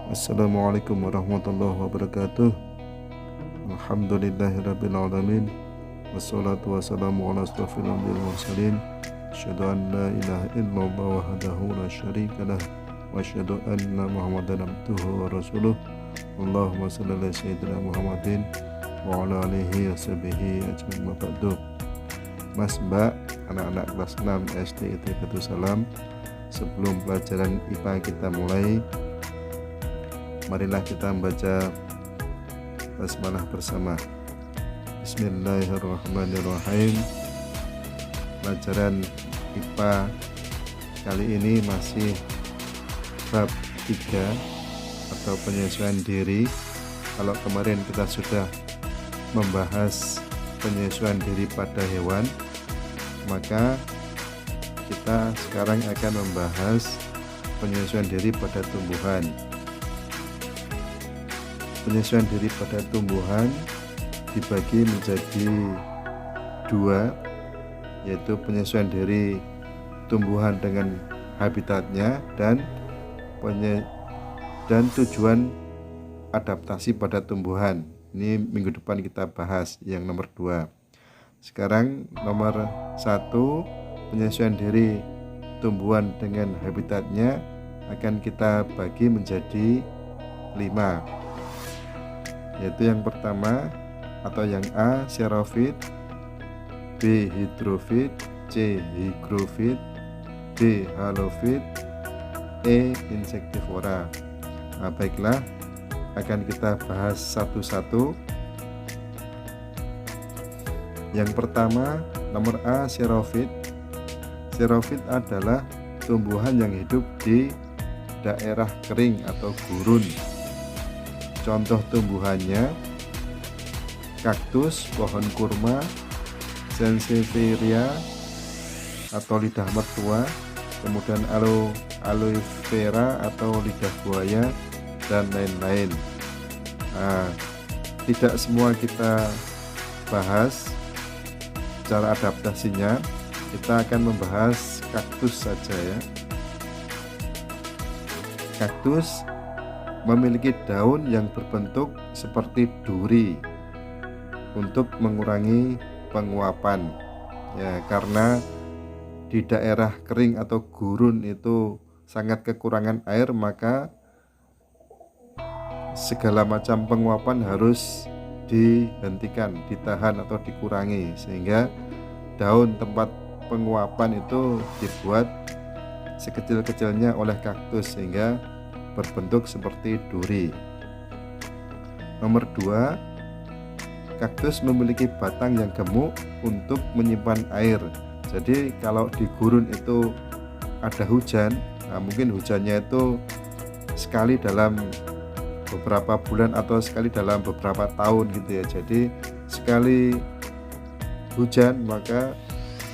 Assalamualaikum warahmatullahi wabarakatuh. Alhamdulillahirrabbilalamin. Wassalatu wassalamu ala asrafil anbiya'i wal mursalin. Asyhadu an la ilaha illallah wahdahu la syarikalah wa asyhadu anna Muhammadan abduhu wa rasuluh. Allahumma shalli ala sayyidina Muhammadin wa ala alihi washabihi ajmain wa ba'du. Mas, Mbak, anak-anak kelas 6 SD Itqatus Salam, sebelum pelajaran IPA kita mulai, marilah kita membaca basmalah bersama. Bismillahirrahmanirrahim. Pelajaran IPA kali ini masih bab 3 atau penyesuaian diri. Kalau kemarin kita sudah membahas penyesuaian diri pada hewan, maka kita sekarang akan membahas penyesuaian diri pada tumbuhan. Penyesuaian diri pada tumbuhan dibagi menjadi 2, yaitu penyesuaian diri tumbuhan dengan habitatnya dan tujuan adaptasi pada tumbuhan. Ini minggu depan kita bahas yang nomor 2. Sekarang nomor 1, penyesuaian diri tumbuhan dengan habitatnya akan kita bagi menjadi 5, yaitu yang pertama atau yang A, xerofit, B, hidrofit, C, hygrofit, D, halofit, E, insektivora. Nah, baiklah, akan kita bahas satu-satu. Yang pertama, nomor A, xerofit. Xerofit adalah tumbuhan yang hidup di daerah kering atau gurun. Contoh tumbuhannya kaktus, pohon kurma, sansevieria atau lidah mertua, kemudian aloe vera atau lidah buaya, dan lain-lain. Nah, tidak semua kita bahas cara adaptasinya. Kita akan membahas kaktus saja ya. Kaktus memiliki daun yang berbentuk seperti duri untuk mengurangi penguapan ya, karena di daerah kering atau gurun itu sangat kekurangan air, maka segala macam penguapan harus dihentikan, ditahan atau dikurangi, sehingga daun tempat penguapan itu dibuat sekecil-kecilnya oleh kaktus sehingga berbentuk seperti duri. Nomor 2, kaktus memiliki batang yang gemuk untuk menyimpan air. Jadi kalau di gurun itu ada hujan, nah mungkin hujannya itu sekali dalam beberapa bulan atau sekali dalam beberapa tahun gitu ya. Jadi sekali hujan maka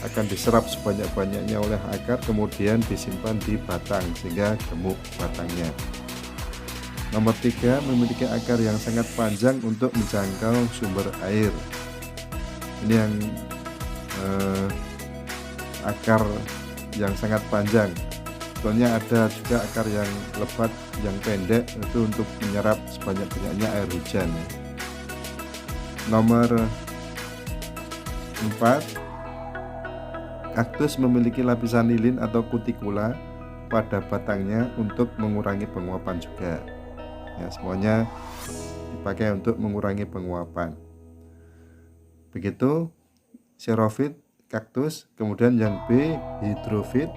akan diserap sebanyak-banyaknya oleh akar, kemudian disimpan di batang sehingga gemuk batangnya. Nomor 3, memiliki akar yang sangat panjang untuk menjangkau sumber air. Ini yang akar yang sangat panjang. Soalnya ada juga akar yang lebat, yang pendek, itu untuk menyerap sebanyak-banyaknya air hujan. Nomor 4, kaktus memiliki lapisan lilin atau kutikula pada batangnya untuk mengurangi penguapan juga. Ya, semuanya dipakai untuk mengurangi penguapan. Begitu xerofit, kaktus. Kemudian yang B, hidrofit.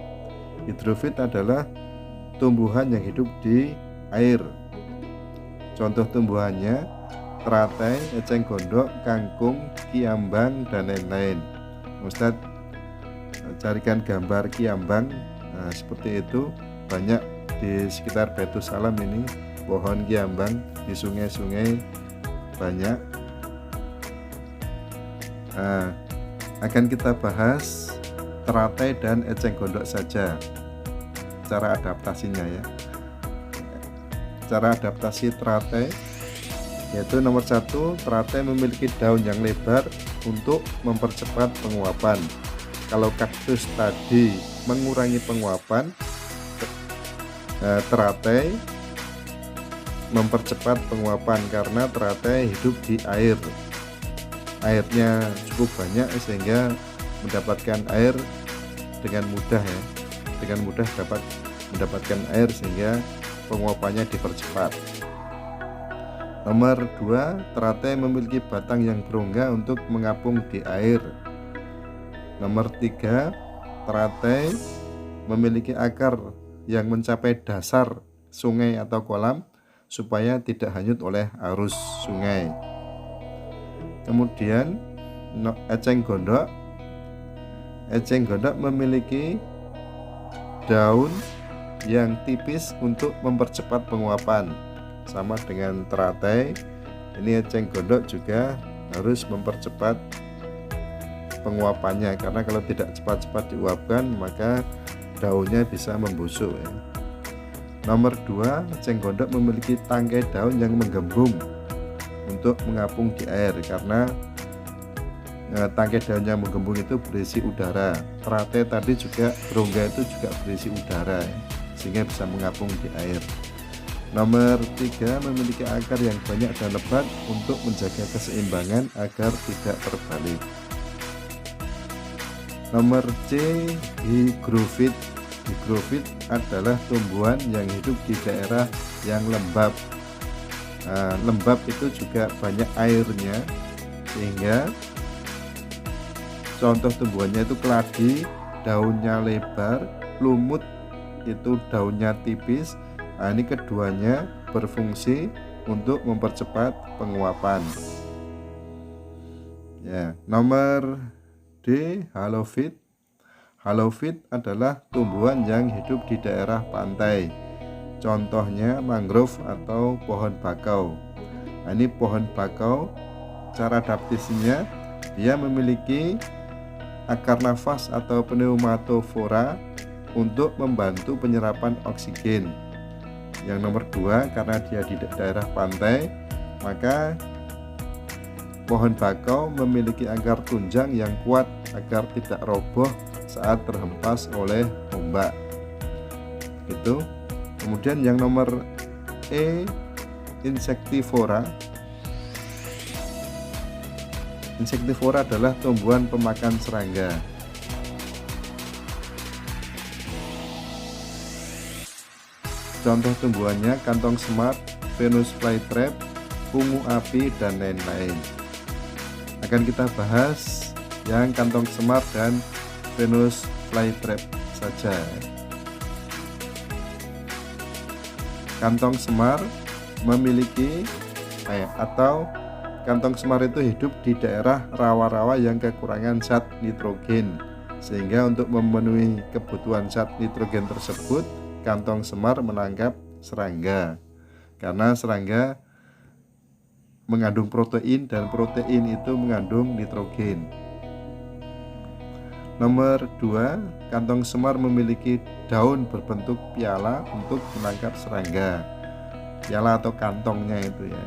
Hidrofit adalah tumbuhan yang hidup di air. Contoh tumbuhannya teratai, eceng gondok, kangkung, kiambang, dan lain-lain. Ustadz carikan gambar kiambang. Nah, seperti itu banyak di sekitar Baitus Salam ini, pohon kiambang di sungai-sungai banyak. Nah, akan kita bahas teratai dan eceng gondok saja cara adaptasinya ya. Cara adaptasi teratai yaitu nomor 1, teratai memiliki daun yang lebar untuk mempercepat penguapan. Kalau kaktus tadi mengurangi penguapan, teratai mempercepat penguapan karena teratai hidup di air. Airnya cukup banyak sehingga mendapatkan air dengan mudah ya. Dengan mudah dapat mendapatkan air sehingga penguapannya dipercepat. Nomor 2, teratai memiliki batang yang berongga untuk mengapung di air. Nomor 3, teratai memiliki akar yang mencapai dasar sungai atau kolam supaya tidak hanyut oleh arus sungai. Kemudian eceng gondok. Eceng gondok memiliki daun yang tipis untuk mempercepat penguapan. Sama dengan teratai, ini eceng gondok juga harus mempercepat penguapannya, karena kalau tidak cepat-cepat diuapkan maka daunnya bisa membusuk ya. Nomor 2, eceng gondok memiliki tangkai daun yang menggembung untuk mengapung di air, karena tangkai daun yang menggembung itu berisi udara. Teratai tadi juga berongga itu juga berisi udara ya, sehingga bisa mengapung di air. Nomor 3, memiliki akar yang banyak dan lebat untuk menjaga keseimbangan agar tidak terbalik. Nomor C, hygrofit. Hygrofit adalah tumbuhan yang hidup di daerah yang lembab. Lembab itu juga banyak airnya, sehingga contoh tumbuhannya itu keladi, daunnya lebar, lumut itu daunnya tipis. Nah, ini keduanya berfungsi untuk mempercepat penguapan. Ya, nomor D, halofit. Halofit adalah tumbuhan yang hidup di daerah pantai. Contohnya mangrove atau pohon bakau. Nah, ini pohon bakau, cara adaptasinya dia memiliki akar nafas atau pneumatofora untuk membantu penyerapan oksigen. Yang nomor 2, karena dia di daerah pantai, maka pohon bakau memiliki akar tunjang yang kuat agar tidak roboh saat terhempas oleh ombak. Itu. Kemudian yang nomor E, insektivora. Insektivora adalah tumbuhan pemakan serangga. Contoh tumbuhannya kantong semar, Venus flytrap, ungu api, dan lain-lain. Akan kita bahas yang kantong semar dan Venus flytrap saja. Kantong semar memiliki atau kantong semar itu hidup di daerah rawa-rawa yang kekurangan zat nitrogen, sehingga untuk memenuhi kebutuhan zat nitrogen tersebut kantong semar menangkap serangga, karena serangga mengandung protein dan protein itu mengandung nitrogen. Nomor 2, kantong semar memiliki daun berbentuk piala untuk menangkap serangga. Piala atau kantongnya itu ya.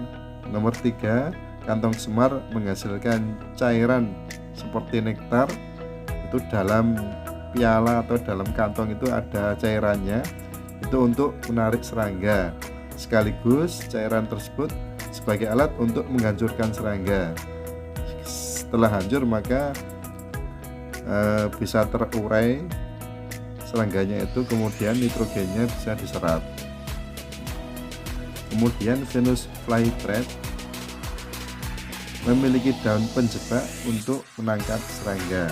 Nomor 3, kantong semar menghasilkan cairan seperti nektar. Itu dalam piala atau dalam kantong itu ada cairannya, itu untuk menarik serangga, sekaligus cairan tersebut sebagai alat untuk menghancurkan serangga. Setelah hancur maka bisa terurai serangganya itu, kemudian nitrogennya bisa diserap. Kemudian Venus flytrap memiliki daun penjebak untuk menangkap serangga.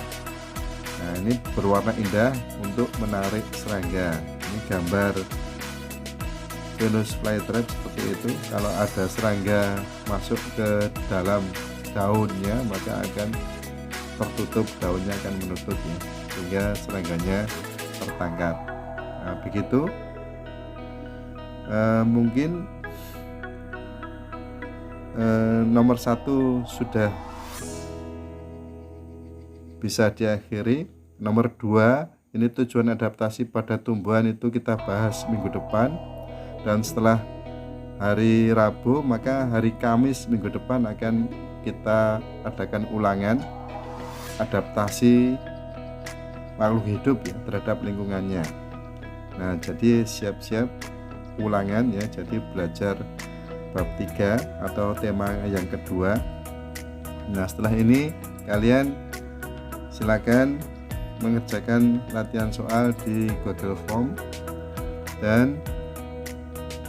Nah, ini berwarna indah untuk menarik serangga. Ini gambar Venus flytrap seperti itu. Kalau ada serangga masuk ke dalam daunnya, maka akan tertutup, daunnya akan menutup ya, sehingga serangganya tertangkap. Nah, begitu. Mungkin nomor 1 sudah bisa diakhiri. Nomor 2, ini tujuan adaptasi pada tumbuhan itu kita bahas minggu depan, dan setelah hari Rabu maka hari Kamis minggu depan akan kita adakan ulangan adaptasi makhluk hidup ya terhadap lingkungannya. Nah, jadi siap-siap ulangan ya, jadi belajar bab 3 atau tema yang kedua. Nah, setelah ini kalian silakan mengerjakan latihan soal di Google Form, dan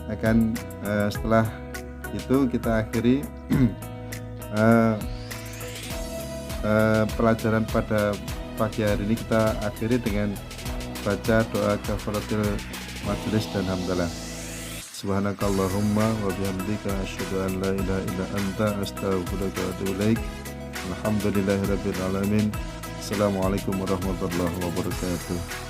akan setelah itu kita akhiri pelajaran pada pagi hari ini. Kita akhiri dengan baca doa kafaratul majelis dan hamdalah. Subhanakallahumma wa bihamdika asyhadu an la ilaha illa anta astaghfiruka wa atubu ilaik. Alhamdulillahirabbil alamin. Assalamualaikum warahmatullahi wabarakatuh.